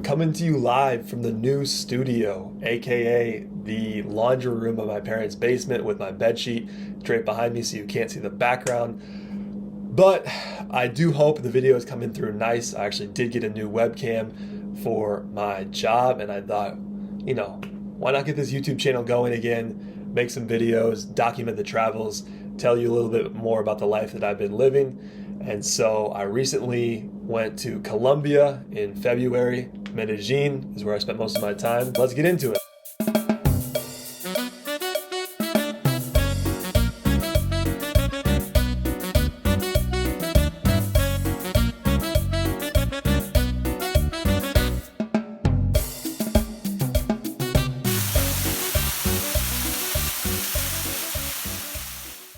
Coming to you live from the new studio, aka the laundry room of my parents' basement with my bedsheet draped behind me so you can't see the background. But I do hope the video is coming through nice. I actually did get a new webcam for my job, and I thought, why not get this YouTube channel going again, make some videos, document the travels, tell you a little bit more about the life that I've been living. And so I recently went to Colombia in February. Medellín is where I spent most of my time. Let's get into it.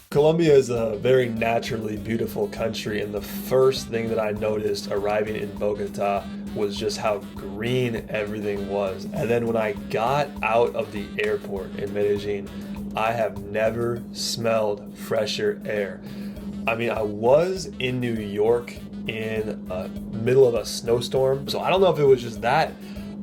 Colombia is a very naturally beautiful country, and the first thing that I noticed arriving in Bogota was just how green everything was. And then when I got out of the airport in Medellín, I have never smelled fresher air. I mean, I was in New York in the middle of a snowstorm, so I don't know if it was just that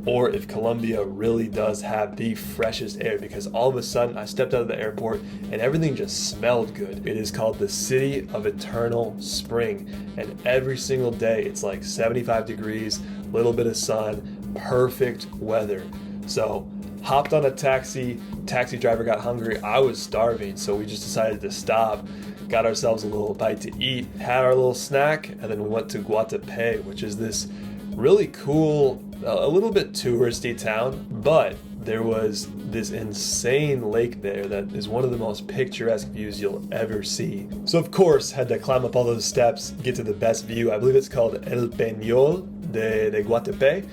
or if Colombia really does have the freshest air, because all of a sudden I stepped out of the airport and everything just smelled good. It is called the City of Eternal Spring, and every single day it's like 75 degrees, little bit of sun, perfect weather. So hopped on a taxi driver got hungry, I was starving, so we just decided to stop, got ourselves a little bite to eat, had our little snack, and then we went to Guatapé, which is this really cool, a little bit touristy town, but there was this insane lake there that is one of the most picturesque views you'll ever see. So of course, had to climb up all those steps, get to the best view. I believe it's called El Peñol de Guatapé,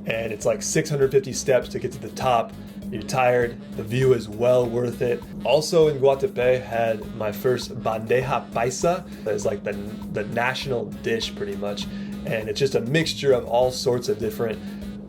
and it's like 650 steps to get to the top. You're tired, the view is well worth it. Also in Guatapé, had my first bandeja paisa. It's like the national dish pretty much, and it's just a mixture of all sorts of different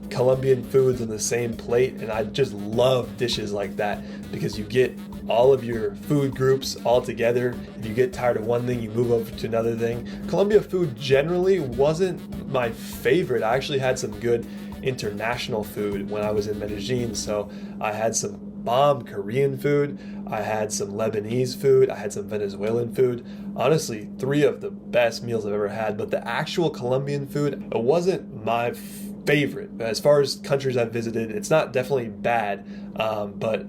Colombian foods on the same plate, and I just love dishes like that because you get all of your food groups all together. If you get tired of one thing, you move over to another thing. Colombia food generally wasn't my favorite. I actually had some good international food when I was in Medellín, so I had some bomb Korean food, I had some Lebanese food, I had some Venezuelan food. Honestly, 3 of the best meals I've ever had, but the actual Colombian food, it wasn't my favorite. As far as countries I've visited, it's not definitely bad, but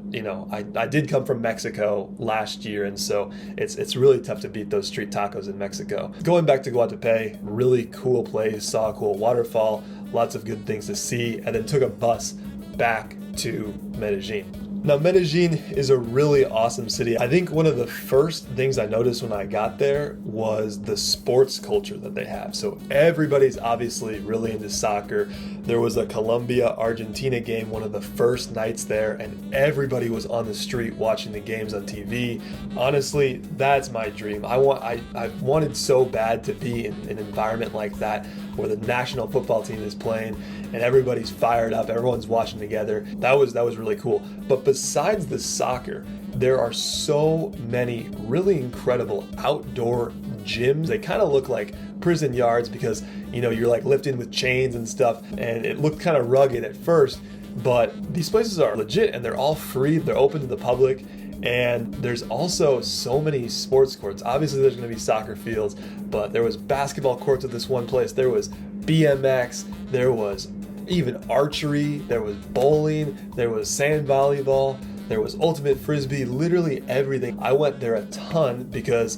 I did come from Mexico last year, and so it's really tough to beat those street tacos in Mexico. Going back to Guatapé, really cool place, saw a cool waterfall, lots of good things to see, and then took a bus back to Medellín. Now, Medellín is a really awesome city. I think one of the first things I noticed when I got there was the sports culture that they have. So everybody's obviously really into soccer. There was a Colombia-Argentina game one of the first nights there, and everybody was on the street watching the games on TV. Honestly, that's my dream. I wanted so bad to be in an environment like that where the national football team is playing and everybody's fired up, everyone's watching together. That was really cool. But besides the soccer, there are so many really incredible outdoor gyms. They kind of look like prison yards because, you're like lifting with chains and stuff, and it looked kind of rugged at first, but these places are legit and they're all free. They're open to the public. And there's also so many sports courts. Obviously there's going to be soccer fields, but there was basketball courts at this one place. There was BMX, there was even archery, there was bowling, there was sand volleyball, there was ultimate frisbee, literally everything. I went there a ton because,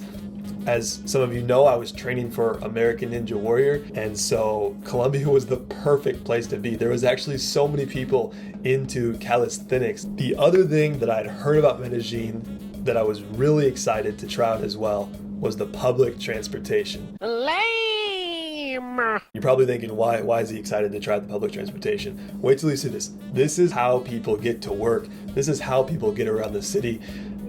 as some of you know, I was training for American Ninja Warrior, and so Colombia was the perfect place to be. There was actually so many people into calisthenics. The other thing that I'd heard about Medellín that I was really excited to try out as well was the public transportation. Lame! You're probably thinking, why is he excited to try the public transportation? Wait till you see this. This is how people get to work. This is how people get around the city.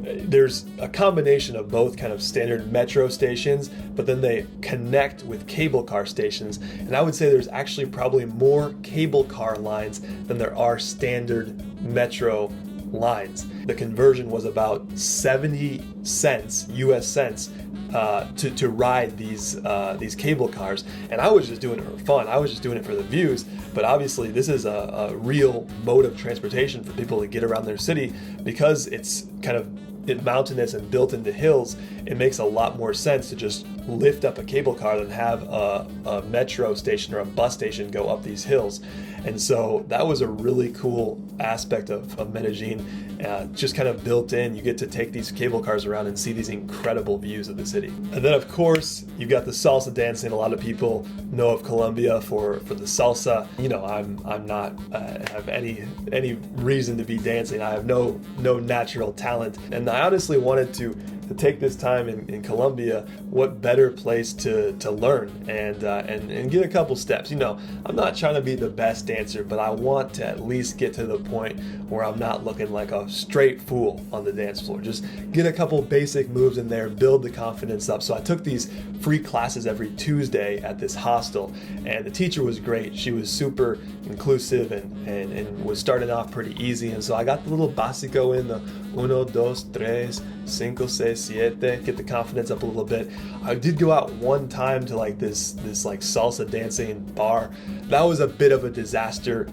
There's a combination of both kind of standard metro stations, but then they connect with cable car stations. And I would say there's actually probably more cable car lines than there are standard metro lines. The conversion was about 70 cents, US cents, to ride these cable cars. And I was just doing it for fun. I was just doing it for the views. But obviously this is a real mode of transportation for people to get around their city, because it's kind of mountainous and built into hills. It makes a lot more sense to just lift up a cable car than have a metro station or a bus station go up these hills. And so that was a really cool aspect of Medellin, just kind of built in. You get to take these cable cars around and see these incredible views of the city. And then of course you've got the salsa dancing. A lot of people know of Colombia for the salsa. You know, I'm not have any reason to be dancing. I have no natural talent, and I honestly wanted to take this time in Colombia. What better place to learn and get a couple steps. You know, I'm not trying to be the best dancer, but I want to at least get to the point where I'm not looking like a straight fool on the dance floor. Just get a couple basic moves in there, build the confidence up. So I took these free classes every Tuesday at this hostel, and the teacher was great. She was super inclusive and was starting off pretty easy. And so I got the little básico in, the 1, 2, 3, 5, 6, 7, get the confidence up a little bit. I did go out one time to like this like salsa dancing bar. That was a bit of a disaster.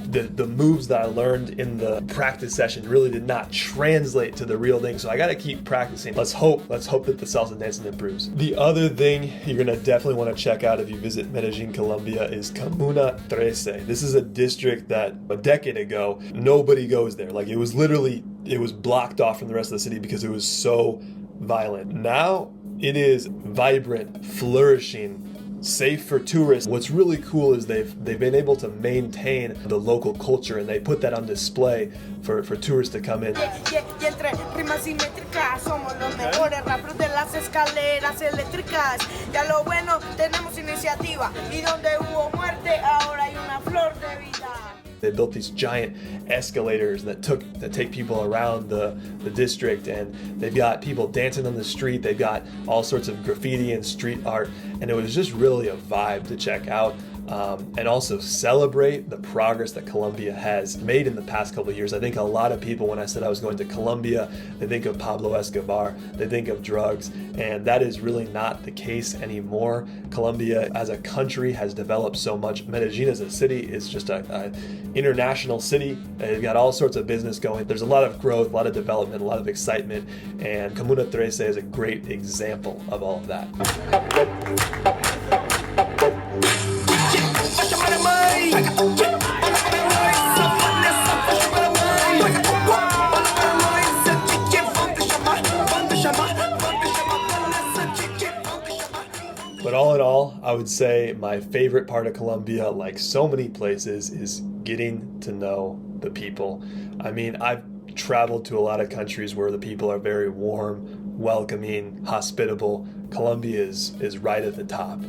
The moves that I learned in the practice session really did not translate to the real thing, so I gotta keep practicing. Let's hope that the salsa dancing improves. The other thing you're gonna definitely want to check out if you visit Medellín, Colombia, is Comuna 13. This is a district that a decade ago nobody goes there. Like, it was blocked off from the rest of the city because it was so violent. Now it is vibrant, flourishing, safe for tourists. What's really cool is they've been able to maintain the local culture, and they put that on display for tourists to come in. They built these giant escalators that take people around the district, and they've got people dancing on the street. They've got all sorts of graffiti and street art, and it was just really a vibe to check out. And also celebrate the progress that Colombia has made in the past couple of years. I think a lot of people, when I said I was going to Colombia, they think of Pablo Escobar, they think of drugs, and that is really not the case anymore. Colombia as a country has developed so much. Medellin as a city is just an international city. They've got all sorts of business going. There's a lot of growth, a lot of development, a lot of excitement, and Comuna 13 is a great example of all of that. But all in all, I would say my favorite part of Colombia, like so many places, is getting to know the people. I mean, I've traveled to a lot of countries where the people are very warm, welcoming, hospitable. Colombia is right at the top.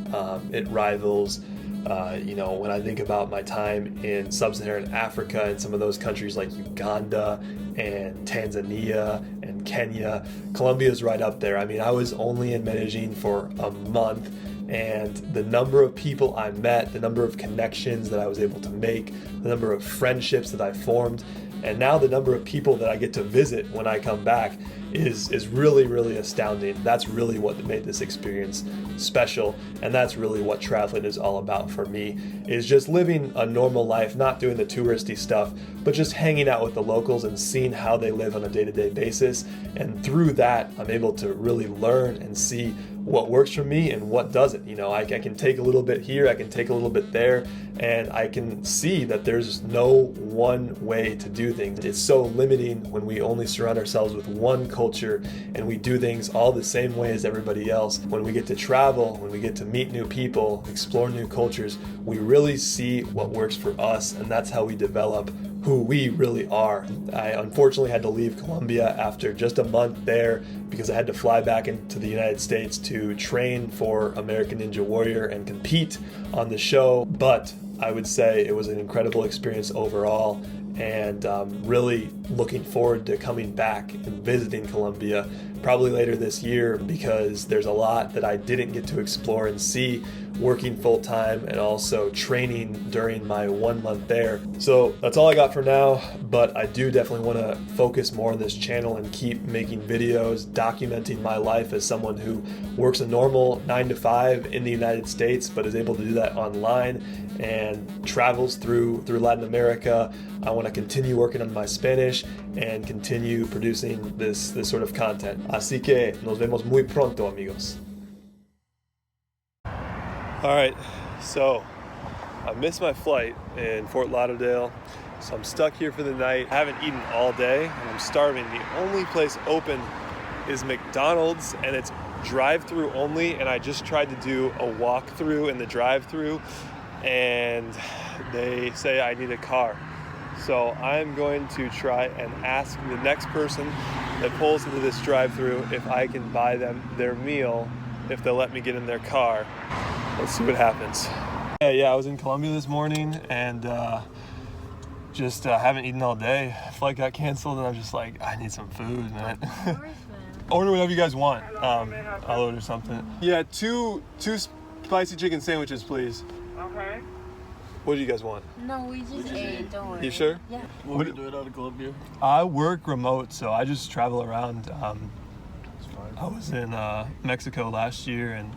It rivals, when I think about my time in sub-Saharan Africa and some of those countries like Uganda and Tanzania and Kenya, Colombia is right up there. I mean, I was only in Medellin for a month, and the number of people I met, the number of connections that I was able to make, the number of friendships that I formed, and now the number of people that I get to visit when I come back is really, really astounding. That's really what made this experience special, and that's really what traveling is all about for me, is just living a normal life, not doing the touristy stuff, but just hanging out with the locals and seeing how they live on a day-to-day basis. And through that, I'm able to really learn and see what works for me and what doesn't. You know, I can take a little bit here, I can take a little bit there, and I can see that there's no one way to do things. It's so limiting when we only surround ourselves with one culture and we do things all the same way as everybody else. When we get to travel, when we get to meet new people, explore new cultures, we really see what works for us, and that's how we develop who we really are. I unfortunately had to leave Colombia after just a month there because I had to fly back into the United States to train for American Ninja Warrior and compete on the show. But I would say it was an incredible experience overall, and really looking forward to coming back and visiting Colombia probably later this year, because there's a lot that I didn't get to explore and see working full-time and also training during my 1 month there. So that's all I got for now, but I do definitely want to focus more on this channel and keep making videos documenting my life as someone who works a normal 9 to 5 in the United States but is able to do that online and travels through Latin America. I want to continue working on my Spanish and continue producing this sort of content. Así que nos vemos muy pronto, amigos. All right, so I missed my flight in Fort Lauderdale, so I'm stuck here for the night. I haven't eaten all day and I'm starving. The only place open is McDonald's and it's drive-through only, and I just tried to do a walk-through in the drive-through and they say I need a car. So I'm going to try and ask the next person that pulls into this drive-through if I can buy them their meal, if they'll let me get in their car. Let's see what happens. Yeah, I was in Colombia this morning and just haven't eaten all day. Flight got canceled and I'm just like, I need some food, man. Order whatever you guys want. I'll order something. Yeah, two spicy chicken sandwiches, please. Okay. What do you guys want? No, we just ate, don't worry. You sure? Yeah. What do you do it out of Colombia? I work remote, so I just travel around. I was in Mexico last year and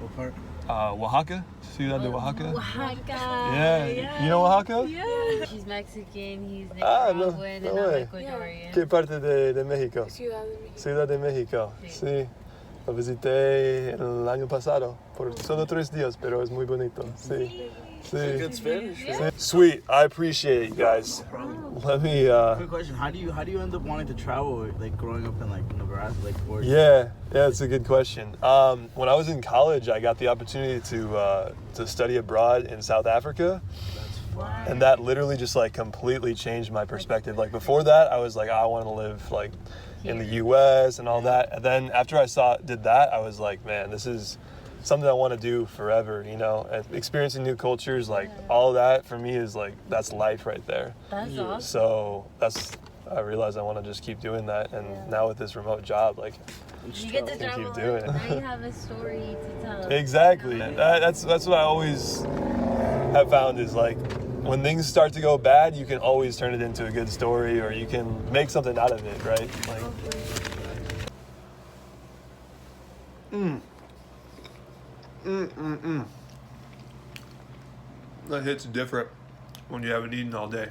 What part? Oaxaca, Ciudad de Oaxaca. Oaxaca. Yeah, you know Oaxaca? Yeah. She's Mexican, he's Ah, Nicaraguan, no and I'm way. Ecuadorian. ¿Qué parte de México? Ciudad de México. Ciudad de México, sí. Lo visité el año pasado por solo 3 días, pero es muy bonito. Sí. Sí. Good Spanish. Sí. Sweet, I appreciate it, you guys. Let me. Quick question: How do you end up wanting to travel? Like growing up in like Nebraska, like where? Yeah, it's a good question. When I was in college, I got the opportunity to study abroad in South Africa. And that literally just like completely changed my perspective. Like before that, I was like, I want to live like in the U.S. and all that. And then after I did that, I was like, man, this is something I want to do forever. You know, and experiencing new cultures, like all that for me is like that's life right there. That's awesome. So I realized I want to just keep doing that. And now with this remote job, like you get to travel. keep doing it. Now you have a story to tell. Exactly. That's what I always have found is like when things start to go bad, you can always turn it into a good story, or you can make something out of it, right? Like, That hits different when you haven't eaten all day.